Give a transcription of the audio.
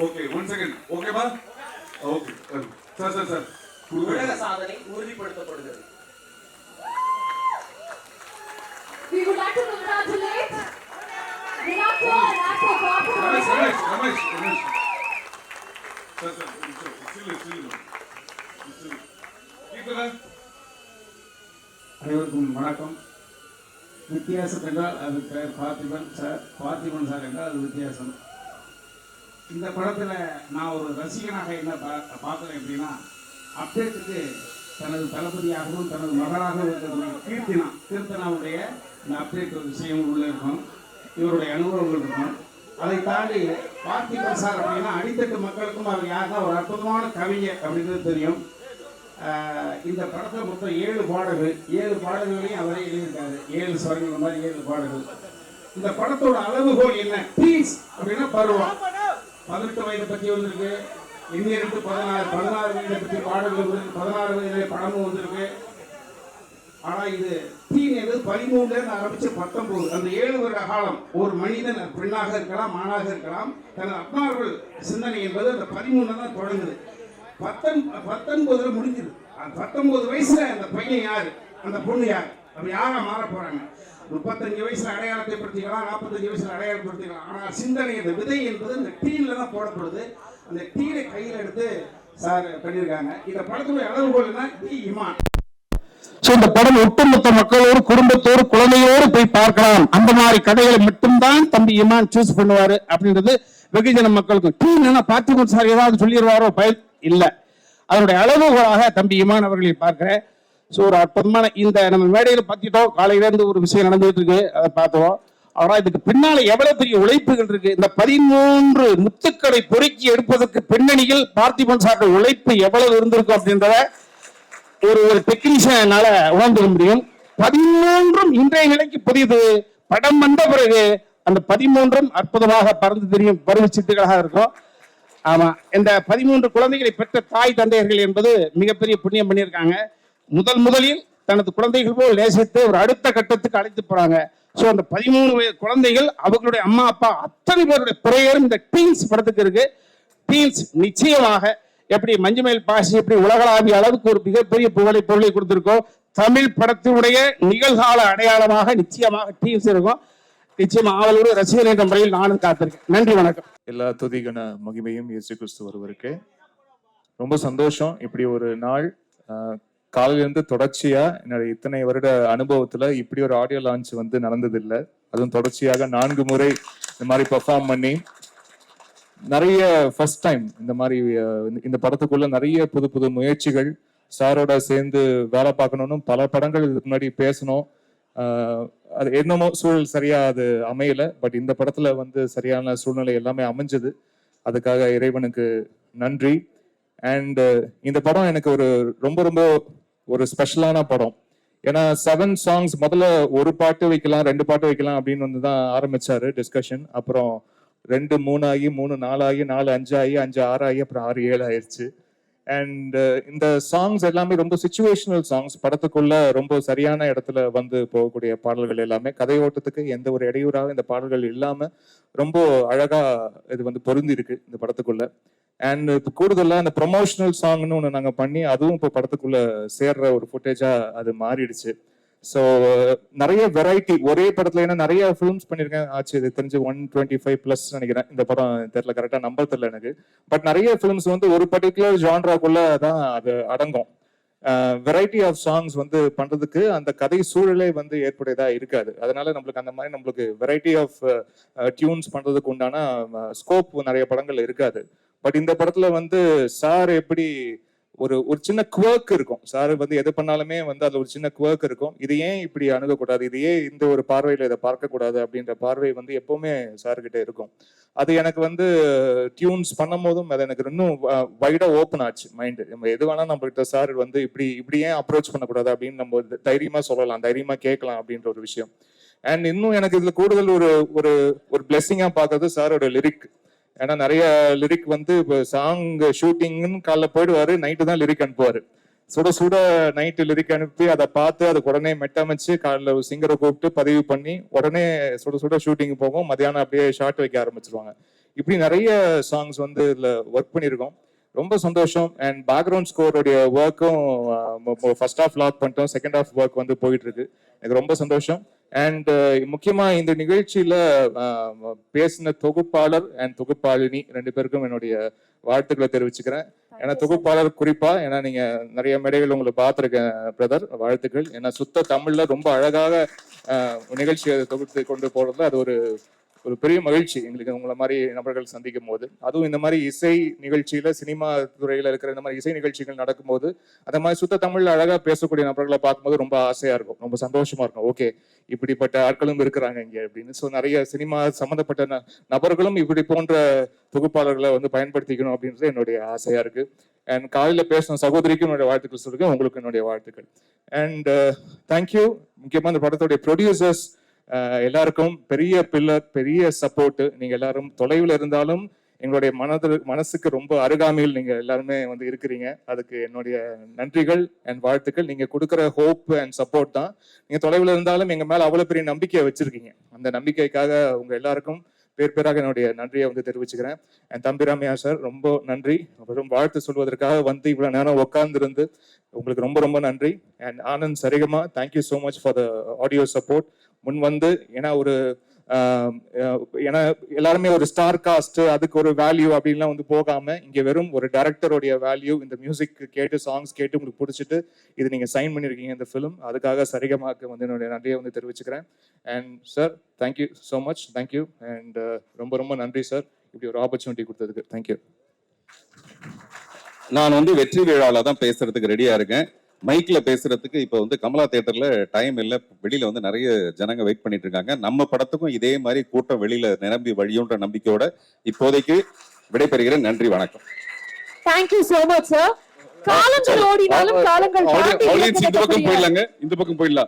Okay 1 second ஓகேவா okay sir உலக சாதனை உறுதிப்படுத்தப்படுகிறது. We would like to congratulate the actor and actor Ramesh sir அனைவருக்கும் வணக்கம். வித்தியாசம் என்றால் அது பெயர் பார்த்திபன் சார் என்றால் அது வித்தியாசம். இந்த படத்தில் நான் ஒரு ரசிகனாக என்ன பார்க்குறேன் அப்படின்னா, அப்டேட்டுக்கு தனது தளபதியாகவும் தனது மகளாகவும் இருக்கக்கூடிய கீர்த்தனாவுடைய இந்த அப்டேட் ஒரு விஷயம் உள்ளே இருக்கும், இவருடைய அனுபவங்கள் இருக்கும். அதை தாண்டி பார்த்திபன் சார் அப்படின்னா அடித்தட்டு மக்களுக்கும் அவர் யாருன்னா ஒரு அற்புதமான கவிஞர் அப்படின்றது தெரியும். இந்த படத்தை மொத்தம் 7 பாடல்களையும் அவரே எழுதியிருக்காரு. 7 ஸ்வரங்கள் மாதிரி 7 பாடல்கள். இந்த படத்தோட அளவுகோல் என்ன? பீஸ் அப்படின்னா பருவம். 18 வயதை பற்றி வந்திருக்கு, இன்னிருந்து 16 வயதை பற்றி பாடல்கள் வந்திருக்கு, 16 வயதிலே படமும் வந்திருக்கு. ஆனால் இது டீன் எது 13 ஆரம்பிச்சு 19, அந்த 7 வருட காலம் ஒரு மனிதன் பெண்ணாக இருக்கலாம், ஆணாக இருக்கலாம், தனது அப்நார்மல் சிந்தனை என்பது அந்த 13 தான் தொடங்குது. 19 முடிஞ்சுது. 19 வயசுல அந்த பையன் யாரு, அந்த பொண்ணு யாரு, அப்படி யாரா மாற போறாங்க? 35 வயசுல அடையாளத்தை படுத்திக்கலாம், 45 வயசுல அடையாளப்படுத்திக்கலாம். ஆனால் சிந்தனை அந்த விதை என்பது இந்த டீன்ல தான் போடப்படுது. அந்த டீனை கையில் எடுத்து சார் பண்ணியிருக்காங்க. இந்த படத்துடைய அளவுகோல் என்ன? இமான். ஸோ இந்த படம் ஒட்டுமொத்த மக்களோடு, குடும்பத்தோடு, குழந்தையோடு போய் பார்க்கலாம். அந்த மாதிரி கதைகளை மட்டும்தான் தம்பி இமான் சூஸ் பண்ணுவாரு அப்படின்றது வெகுஜன மக்களுக்கு. டீன் பார்த்திபன் சார் ஏதாவது சொல்லிடுவாரோ பயன் இல்லை. அதனுடைய அளவுகோலாக தம்பி இமான் அவர்களை பார்க்கிறேன். ஸோ ஒரு அற்புதமான இந்த நம்ம மேடையில் பார்த்துட்டோம். காலையிலேருந்து ஒரு விஷயம் நடந்துகிட்டு இருக்கு, அதை பார்த்தோம். ஆனால் இதுக்கு பின்னால எவ்வளவு பெரிய உழைப்புகள் இருக்கு. இந்த 13 முத்துக்களை பொறுக்கி எடுப்பதற்கு பின்னணியில் பார்த்திபன் சார் உழைப்பு எவ்வளவு இருந்திருக்கும் அப்படின்றத ஒரு டெக்னீஷியனால உணர்ந்து முடியும். 13 இன்றைய நிலைக்கு புரியுது. படம் வந்த பிறகு அந்த 13 அற்புதமாக பறந்து தெரியும் பருவச்சிட்டுகளாக இருக்கும். ஆமா, இந்த 13 குழந்தைகளை பெற்ற தாய் தந்தையர்கள் என்பது மிகப்பெரிய புண்ணியம் பண்ணியிருக்காங்க. முதலில் தனது குழந்தைகள் போல் நேசித்து ஒரு அடுத்த கட்டத்துக்கு அழைத்து போறாங்க. ஸோ அந்த 13 குழந்தைகள் அவர்களுடைய அம்மா அப்பா அத்தனை பேருடைய பிரேயரும் இந்த டீன்ஸ் படத்துக்கு இருக்கு. டீன்ஸ் நிச்சயமாக எப்படி மஞ்சுமேல் பாசி எப்படி உலகளாவிய அளவுக்கு ஒரு மிகப்பெரிய புகழை பொருளை கொடுத்திருக்கோம், தமிழ் படத்தினுடைய நிகழ்கால அடையாளமாக நிச்சயமாக டீன்ஸ் இருக்கும். நிச்சயமா அவளோட ரசிகர் என்ற முறையில் நானும் காத்திருக்கேன். நன்றி, வணக்கம். எல்லா துதிகன மகிமையும் இயேசு கிறிஸ்து ஒருவருக்கு. ரொம்ப சந்தோஷம். இப்படி ஒரு நாள் காலையிலிருந்து தொடர்ச்சியா என்னோட இத்தனை வருட அனுபவத்துல இப்படி ஒரு ஆடியோ லான்ச் வந்து நடந்ததில்லை. அதுவும் தொடர்ச்சியாக 4 முறை இந்த மாதிரி பெர்ஃபார்ம் பண்ணி நிறைய ஃபர்ஸ்ட் டைம் இந்த மாதிரி இந்த படத்துக்குள்ள நிறைய புது முயற்சிகள், சாரோட சேர்ந்து வேலை பார்க்கணும்னு பல படங்கள் இதுக்கு முன்னாடி பேசணும். அது என்னமோ சூழல் சரியா அது அமையல. பட் இந்த படத்துல வந்து சரியான சூழ்நிலை எல்லாமே அமைஞ்சது. அதுக்காக இறைவனுக்கு நன்றி. அண்ட் இந்த படம் எனக்கு ரொம்ப ஒரு ஸ்பெஷலான படம். ஏன்னா 7 சாங்ஸ் முதல்ல ஒரு பாட்டு வைக்கலாம், 2 பாட்டு வைக்கலாம் அப்படின்னு வந்து தான் ஆரம்பிச்சாரு டிஸ்கஷன். அப்புறம் 2 3 ஆகி, 3 4 ஆகி, 4 5 ஆகி, 5 6 ஆகி, அப்புறம் 6 7 ஆயிடுச்சு. அண்ட் இந்த சாங்ஸ் எல்லாமே ரொம்ப சிச்சுவேஷனல் சாங்ஸ். படத்துக்குள்ள ரொம்ப சரியான இடத்துல வந்து போகக்கூடிய பாடல்கள் எல்லாமே கதை ஓட்டத்துக்கு எந்த ஒரு இடையூறாக இந்த பாடல்கள் இல்லாம ரொம்ப அழகா இது வந்து பொருந்தி இருக்கு இந்த படத்துக்குள்ள. அண்ட் இப்போ கூடுதலாக இந்த ப்ரொமோஷனல் சாங்னு ஒன்று நாங்கள் பண்ணி அதுவும் இப்போ படத்துக்குள்ள சேர்ற ஒரு ஃபுட்டேஜா அது மாறிடுச்சு. ஸோ நிறைய வெரைட்டி ஒரே படத்துல, ஏன்னா நிறைய ஃபிலிம்ஸ் பண்ணியிருக்கேன் ஆச்சு. இது தெரிஞ்சு 125+ நினைக்கிறேன். இந்த படம் தெரியல, கரெக்டாக நம்பர் தெரியல எனக்கு. பட் நிறைய ஃபிலிம்ஸ் வந்து ஒரு பர்டிகுலர் ஜான்ராக்குள்ள தான் அது அடங்கும். வெரைட்டி ஆஃப் சாங்ஸ் வந்து பண்றதுக்கு அந்த கதை சூழலே வந்து ஏற்புடையதா இருக்காது. அதனால நம்மளுக்கு அந்த மாதிரி நம்மளுக்கு வெரைட்டி ஆஃப் டியூன்ஸ் பண்றதுக்கு உண்டான ஸ்கோப் நிறைய படங்கள் இருக்காது. பட் இந்த படத்துல வந்து சார் எப்படி ஒரு சின்ன குவர்க் இருக்கும். சார் வந்து எது பண்ணாலுமே வந்து அதுல ஒரு சின்ன குவர்க் இருக்கும். இது ஏன் இப்படி அணுகக்கூடாது, இது ஏன் இந்த ஒரு பார்வையில இதை பார்க்க கூடாது அப்படின்ற பார்வை வந்து எப்பவுமே சார்கிட்ட இருக்கும். அது எனக்கு வந்து டியூன்ஸ் பண்ணும் போதும் அது எனக்கு இன்னும் வைடா ஓப்பன் ஆச்சு மைண்டு. நம்ம எது வேணா நம்ம கிட்ட சார் வந்து இப்படி ஏன் அப்ரோச் பண்ணக்கூடாது அப்படின்னு நம்ம தைரியமா சொல்லலாம், தைரியமா கேட்கலாம் அப்படின்ற ஒரு விஷயம். அண்ட் இன்னும் எனக்கு இதுல கூடுதல் ஒரு பிளெஸிங்கா பார்க்கறது சாரோட லிரிக். ஏன்னா நிறைய லிரிக் வந்து இப்போ சாங் ஷூட்டிங்னு காலைல போயிடுவாரு, நைட்டு தான் லிரிக் அனுப்புவாரு. சுட நைட்டு லிரிக் அனுப்பி அதை பார்த்து அதுக்கு உடனே மெட்டமைச்சு காலைல சிங்கரை கூப்பிட்டு பதிவு பண்ணி உடனே சுட ஷூட்டிங் போகும். மதியானம் அப்படியே ஷார்ட் வைக்க ஆரம்பிச்சிருவாங்க. இப்படி நிறைய சாங்ஸ் வந்து இதுல ஒர்க் பண்ணியிருக்கோம். ரொம்ப சந்தோஷம். அண்ட் பேக்ரவுண்ட் ஸ்கோருடைய ஒர்க்கும் ஃபர்ஸ்ட் ஹாஃப் லாக் பண்ணிட்டோம், செகண்ட் ஹாஃப் ஒர்க் வந்து போயிட்டு இருக்கு. எனக்கு ரொம்ப சந்தோஷம். அண்ட் முக்கியமா இந்த நிகழ்ச்சியில பேசின தொகுப்பாளர் அண்ட் தொகுப்பாளினி 2 பேருக்கும் என்னுடைய வாழ்த்துக்களை தெரிவிச்சுக்கிறேன். ஏன்னா தொகுப்பாளர் குறிப்பா, ஏன்னா நீங்க நிறைய மேடைகள் உங்களை பார்த்துருக்கேன் பிரதர், வாழ்த்துக்கள். ஏன்னா சுத்த தமிழ்ல ரொம்ப அழகாக நிகழ்ச்சியை தொகுத்து கொண்டு போறதுல அது ஒரு பெரிய மகிழ்ச்சி எங்களுக்கு உங்களை மாதிரி நபர்கள் சந்திக்கும் போது. அதுவும் இந்த மாதிரி இசை நிகழ்ச்சியில, சினிமா துறையில இருக்கிற இந்த மாதிரி இசை நிகழ்ச்சிகள் நடக்கும்போது அந்த மாதிரி சுத்த தமிழ்ல அழகா பேசக்கூடிய நபர்களை பார்க்கும்போது ரொம்ப ஆசையா இருக்கும், ரொம்ப சந்தோஷமா இருக்கும். ஓகே, இப்படிப்பட்ட ஆட்களும் இருக்கிறாங்க இங்க அப்படின்னு. ஸோ நிறைய சினிமா சம்பந்தப்பட்ட நபர்களும் இப்படி போன்ற தொகுப்பாளர்களை வந்து பயன்படுத்திக்கணும் அப்படின்றது என்னுடைய ஆசையா இருக்கு. அண்ட் காலையில பேசின சகோதரிக்கும் என்னுடைய வாழ்த்துக்கள் சொல்லிருக்கேன், உங்களுக்கு என்னுடைய வாழ்த்துக்கள். And thank you. முக்கியமா இந்த படத்துடைய ப்ரொடியூசர்ஸ் எல்லாருக்கும் பெரிய பில்லர், பெரிய சப்போர்ட். நீங்க எல்லாரும் தொலைவில் இருந்தாலும் எங்களுடைய மனசுக்கு ரொம்ப அருகாமையில் நீங்க எல்லாருமே வந்து இருக்கிறீங்க. அதுக்கு என்னுடைய நன்றிகள் அண்ட் வாழ்த்துக்கள். நீங்க கொடுக்குற ஹோப் அண்ட் சப்போர்ட் தான். நீங்க தொலைவில் இருந்தாலும் எங்க மேல அவ்வளவு பெரிய நம்பிக்கையை வச்சிருக்கீங்க. அந்த நம்பிக்கைக்காக உங்க எல்லாருக்கும் பேராக என்னுடைய நன்றியை வந்து தெரிவிச்சுக்கிறேன். அண்ட் தம்பிராமையா சார் ரொம்ப நன்றி. அப்புறம் வாழ்த்து சொல்வதற்காக வந்து இவ்வளவு நேரம் உட்கார்ந்து உங்களுக்கு ரொம்ப ரொம்ப நன்றி. And Anand Saregama, thank you so much for the audio support. முன் வந்து ஏன்னா ஏன்னா எல்லாருமே ஒரு ஸ்டார் காஸ்ட், அதுக்கு ஒரு வேல்யூ அப்படின்லாம் வந்து போகாம இங்க வெறும் ஒரு டைரக்டருடைய வேல்யூ, இந்த மியூசிக் கேட்டு சாங்ஸ் கேட்டு உங்களுக்கு பிடிச்சிட்டு இது நீங்க சைன் பண்ணிருக்கீங்க இந்த ஃபிலிம். அதுக்காக சரிகமாக்கு வந்து என்னுடைய நன்றியை வந்து தெரிவிச்சுக்கிறேன். And sir thank you so much, thank you. And ரொம்ப ரொம்ப நன்றி சார் இப்படி ஒரு ஆப்பர்ச்சுனிட்டி கொடுத்ததுக்கு. தேங்க்யூ. நான் வந்து வெற்றி விழாவில் தான் பேசுறதுக்கு ரெடியா இருக்கேன். மைக்ல பேசுறதுக்கு இப்ப வந்து கமலா தியேட்டர்ல டைம் இல்ல, வெளியில வந்து நிறைய ஜனங்க வெயிட் பண்ணிட்டு இருக்காங்க. நம்ம படத்துக்கும் இதே மாதிரி கூட்டம் வெளியில நிரம்பி வழியுன்ற நம்பிக்கையோட இப்போதைக்கு விடைபெறுகிறேன். நன்றி, வணக்கம். Thank you so much sir. காலங்கள் ஓடினாலும் காலங்கள் இந்த பக்கம் போயிடலாங்க, இந்த பக்கம் போயிடலாம்.